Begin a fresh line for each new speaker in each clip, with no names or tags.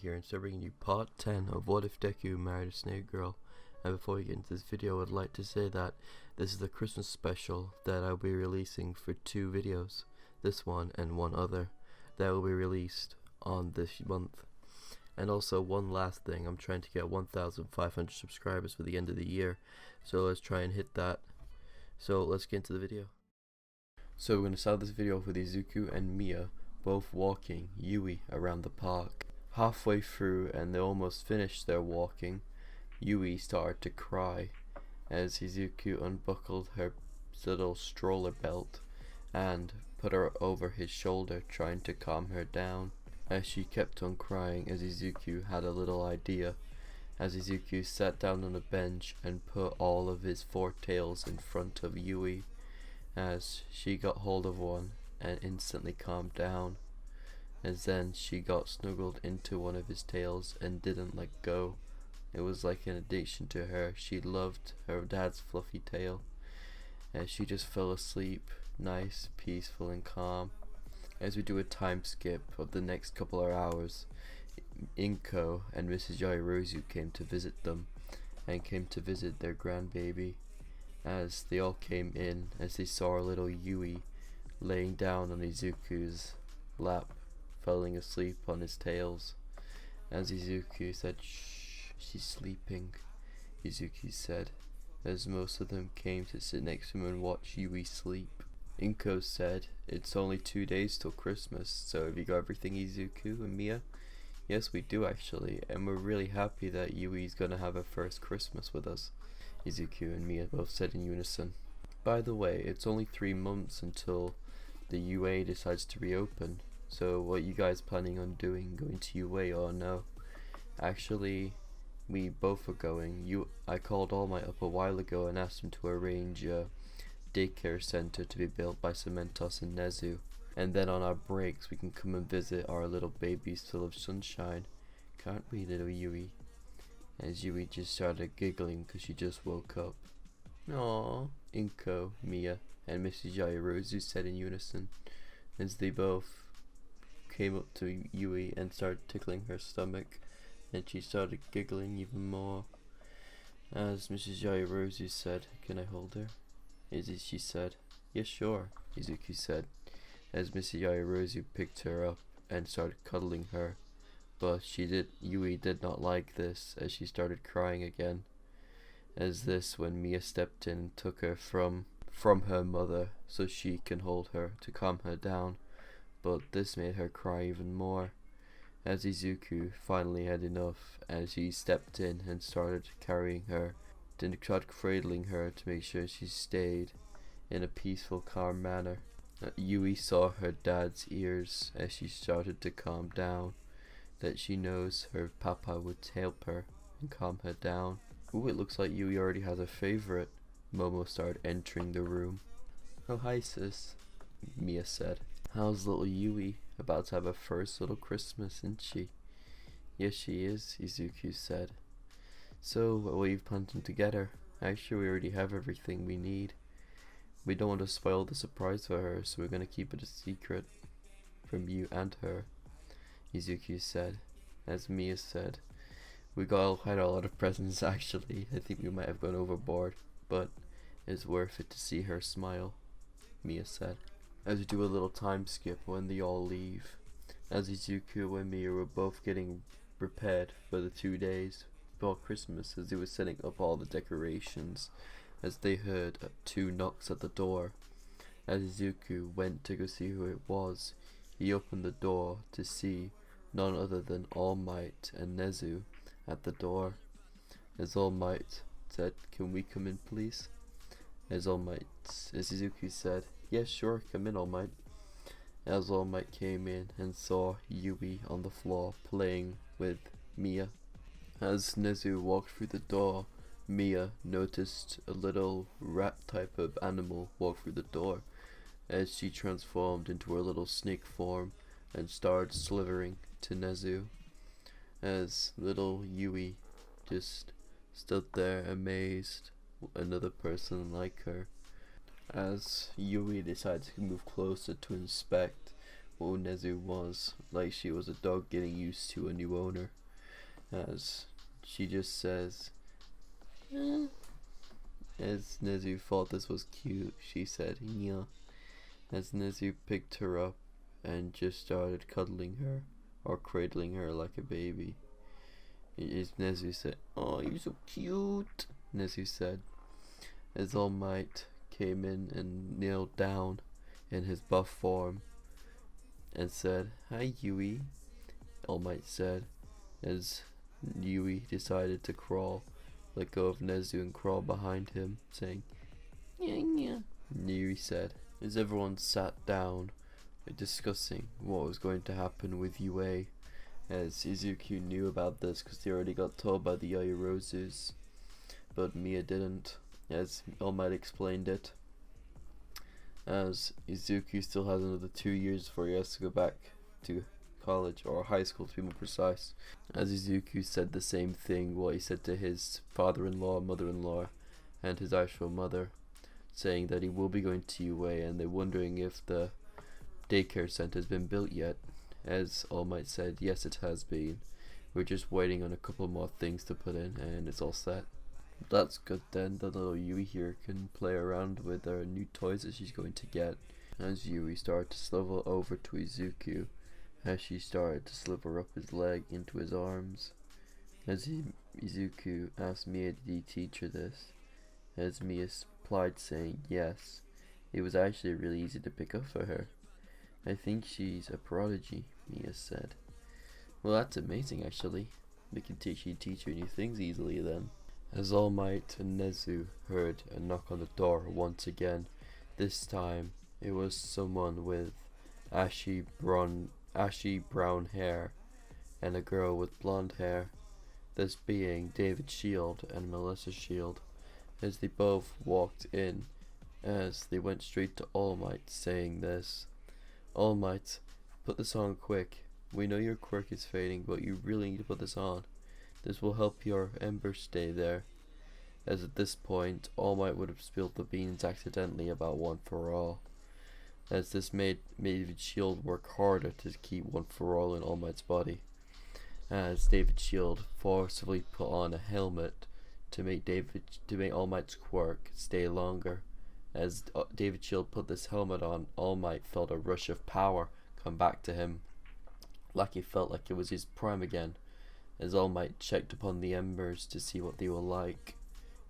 here and start bringing you part 10 of What If Deku Married a Snake Girl. And before we get into this video, I would like to say that this is the Christmas special that I'll be releasing for 2 videos, this one and one other, that will be released on this month. And also one last thing, I'm trying to get 1,500 subscribers for the end of the year, so let's try and hit that. So let's get into the video. So we're going to start this video off with Izuku and Mia both walking Yui around the park. Halfway through and they almost finished their walking, Yui started to cry as Izuku unbuckled her little stroller belt and put her over his shoulder, trying to calm her down. As she kept on crying, as Izuku had a little idea, as Izuku sat down on a bench and put all of his 4 tails in front of Yui, as she got hold of one and instantly calmed down, as then she got snuggled into one of his tails and didn't let go. It was like an addiction to her. She loved her dad's fluffy tail, as she just fell asleep, nice, peaceful and calm. As we do a time skip of the next couple of hours, Inko and Mrs. Yaoyorozu came to visit them, and came to visit their grandbaby. As they all came in, as they saw our little Yui laying down on Izuku's lap, falling asleep on his tails. As Izuku said, "Shh, she's sleeping," Izuku said, as most of them came to sit next to him and watch Yui sleep. Inko said, "It's only 2 days till Christmas, so have you got everything, Izuku and Mia?" "Yes, we do actually, and we're really happy that Yui's gonna have her first Christmas with us," Izuku and Mia both said in unison. "By the way, it's only 3 months until the UA decides to reopen, so what you guys planning on doing? Going to UA or no?" "Actually, we both are going. I called All Might up a while ago and asked him to arrange a daycare center to be built by Cementos and Nezu, and then on our breaks we can come and visit our little babies full of sunshine. Can't we, little Yui?" As Yui just started giggling because she just woke up. "Aww," Inko, Mia, and Mrs. Yaoyorozu said in unison, as they both came up to Yui and started tickling her stomach, and she started giggling even more. As Mrs. Yaoyorozu said, "Can I hold her?" She said, "Yes, sure," Izuku said, as Mrs. Yaoyorozu picked her up and started cuddling her. But Yui did not like this, as she started crying again. As this when Mia stepped in and took her from her mother so she can hold her to calm her down, but this made her cry even more. As Izuku finally had enough, as he stepped in and started carrying her, then tried cradling her to make sure she stayed in a peaceful, calm manner. Yui saw her dad's ears as she started to calm down, that she knows her papa would help her and calm her down. "Ooh, it looks like Yui already has a favorite." Momo started entering the room. "Oh, hi sis," Mia said. "How's little Yui? About to have her first little Christmas, isn't she?" "Yes, she is," Izuku said. "So, what are you planning to get her?" "Actually, we already have everything we need. We don't want to spoil the surprise for her, so we're going to keep it a secret from you and her," Izuku said. As Mia said, "We had a lot of presents actually. I think we might have gone overboard, but it's worth it to see her smile," Mia said. As we do a little time skip when they all leave, as Izuku and Mia were both getting prepared for the 2 days before Christmas, as they were setting up all the decorations, as they heard 2 knocks at the door. As Izuku went to go see who it was, he opened the door to see none other than All Might and Nezu at the door. As All Might said, "Can we come in please?" As Izuku said, "Yes, sure, come in, All Might." As All Might came in and saw Yui on the floor playing with Mia. As Nezu walked through the door, Mia noticed a little rat type of animal walk through the door, as she transformed into her little snake form and started slithering to Nezu. As little Yui just stood there amazed, another person like her. As Yui decided to move closer to inspect, Nezu was, like she was a dog getting used to a new owner. As she just says, eh. As Nezu thought this was cute, she said, yeah. As Nezu picked her up and just started cuddling her, or cradling her like a baby. As Nezu said, oh, you're so cute, Nezu said. As All Might came in and kneeled down in his buff form and said, hi Yui, All Might said, as Yui decided to crawl, let go of Nezu and crawl behind him, saying, yeah. Yui said, as everyone sat down, discussing what was going to happen with Yue, as Izuku knew about this because they already got told by the Yaoyorozus, but Mia didn't, as All Might explained it, as Izuku still has another 2 years before he has to go back to college, or high school to be more precise, as Izuku said the same thing what he said to his father-in-law, mother-in-law, and his actual mother, saying that he will be going to UA, and they're wondering if the daycare center has been built yet, as All Might said, yes it has been, we're just waiting on a couple more things to put in and it's all set. That's good then, the little Yui here can play around with her new toys that she's going to get, as Yui started to swivel over to Izuku, as she started to sliver up his leg into his arms. As Izuku asked Mia, did he teach her this? As Mia replied saying yes, it was actually really easy to pick up for her. I think she's a prodigy, Mia said. Well, that's amazing actually. We can teach her new things easily then. As All Might and Nezu heard a knock on the door once again, this time it was someone with ashy brown hair and a girl with blonde hair, this being David Shield and Melissa Shield, as they both walked in, as they went straight to All Might saying this. All Might, put this on quick. We know your quirk is fading, but you really need to put this on. This will help your ember stay there. As at this point, All Might would have spilled the beans accidentally about One For All, as this made David Shield work harder to keep One For All in All Might's body, as David Shield forcibly put on a helmet to make All Might's quirk stay longer. As David Shield put this helmet on, All Might felt a rush of power come back to him, like he felt like it was his prime again, as All Might checked upon the embers to see what they were like,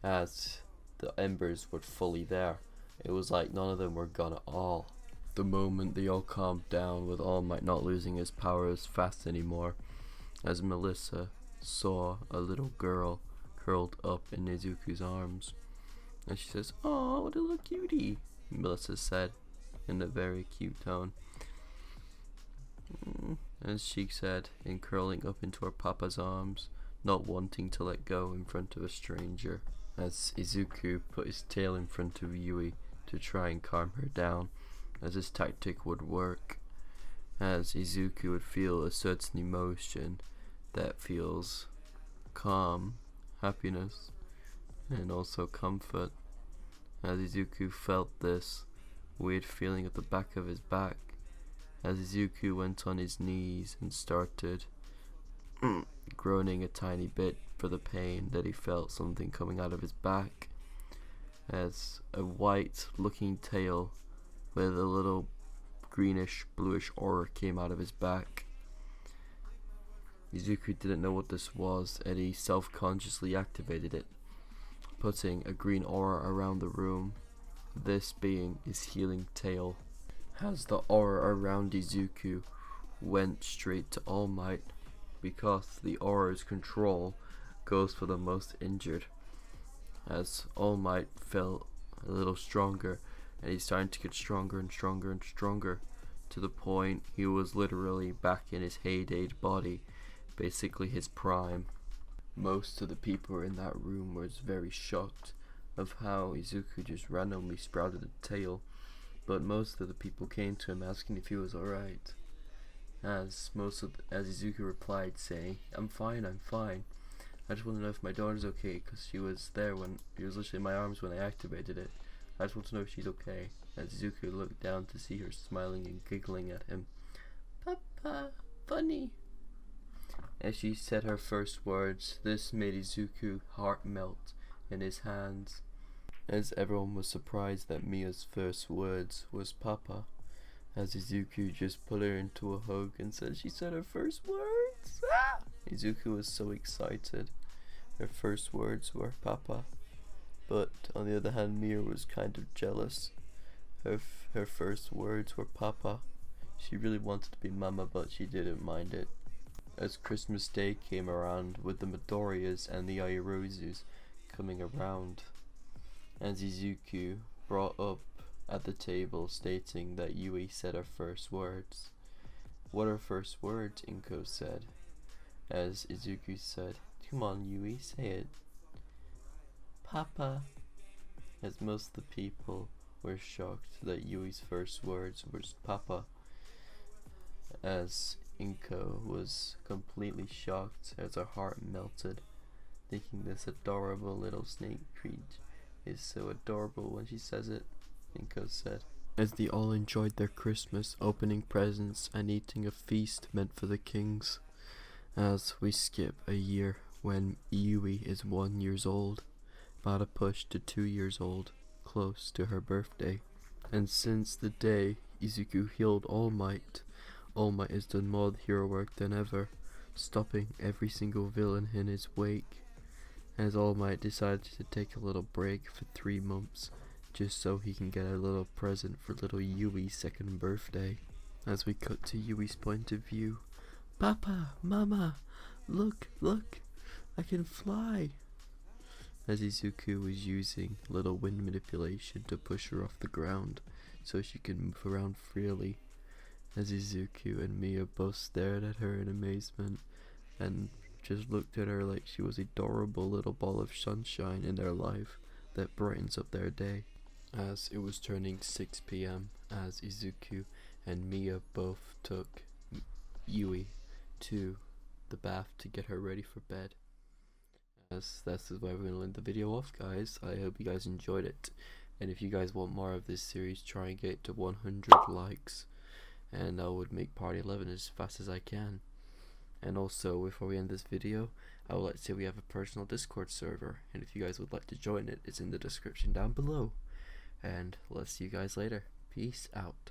as the embers were fully there. It was like none of them were gone at all. The moment they all calmed down, with All Might not losing his power as fast anymore, as Melissa saw a little girl curled up in Nezuko's arms. And she says, "Oh, what a little cutie," Melissa said in a very cute tone. As she said, in curling up into her papa's arms, not wanting to let go in front of a stranger. As Izuku put his tail in front of Yui to try and calm her down, as his tactic would work. As Izuku would feel a certain emotion that feels calm, happiness, and also comfort. As Izuku felt this weird feeling at the back of his back, as Izuku went on his knees and started groaning a tiny bit for the pain that he felt something coming out of his back, as a white looking tail with a little greenish bluish aura came out of his back. Izuku didn't know what this was, and he self-consciously activated it, putting a green aura around the room, this being his healing tail. As the aura around Izuku went straight to All Might, because the aura's control goes for the most injured. As All Might felt a little stronger, and he's starting to get stronger and stronger and stronger, to the point he was literally back in his heyday body, basically his prime. Most of the people in that room was very shocked of how Izuku just randomly sprouted a tail, but most of the people came to him asking if he was alright. As Izuku replied saying, I'm fine, I just want to know if my daughter's okay, because she was there when she was literally in my arms when I activated it. I just want to know if she's okay." As Izuku looked down to see her smiling and giggling at him, Papa, funny. As she said her first words, this made Izuku's heart melt in his hands, as everyone was surprised that Mia's first words was Papa, as Izuku just put her into a hug and said she said her first words. Ah! Izuku was so excited. Her first words were Papa, but on the other hand Mia was kind of jealous. Her first words were Papa. She really wanted to be Mama, but she didn't mind it. As Christmas Day came around, with the Midoriyas and the Airozus coming around, and Izuku brought up at the table stating that Yui said her first words. What are first words? Inko said, as Izuku said, come on Yui, say it. Papa. As most of the people were shocked that Yui's first words was Papa, as Inko was completely shocked as her heart melted, thinking this adorable little snake creature is so adorable when she says it, Inko said. As they all enjoyed their Christmas, opening presents and eating a feast meant for the kings. As we skip a year when Yui is 1 year old, about a push to 2 years old, close to her birthday. And since the day Izuku healed All Might has done more hero work than ever, stopping every single villain in his wake, as All Might decided to take a little break for 3 months, just so he can get a little present for little Yui's 2nd birthday. As we cut to Yui's point of view, Papa, Mama, look, I can fly. As Izuku was using little wind manipulation to push her off the ground so she could move around freely, as Izuku and Mia both stared at her in amazement and just looked at her like she was a adorable little ball of sunshine in their life that brightens up their day. As it was turning 6 p.m. as Izuku and Mia both took Yui to the bath to get her ready for bed. As this is where we're going to end the video off, guys. I hope you guys enjoyed it, and if you guys want more of this series, try and get to 100 likes and I would make part 11 as fast as I can. And also, before we end this video, I would like to say we have a personal Discord server, and if you guys would like to join it, it's in the description down below. And let's see you guys later. Peace out.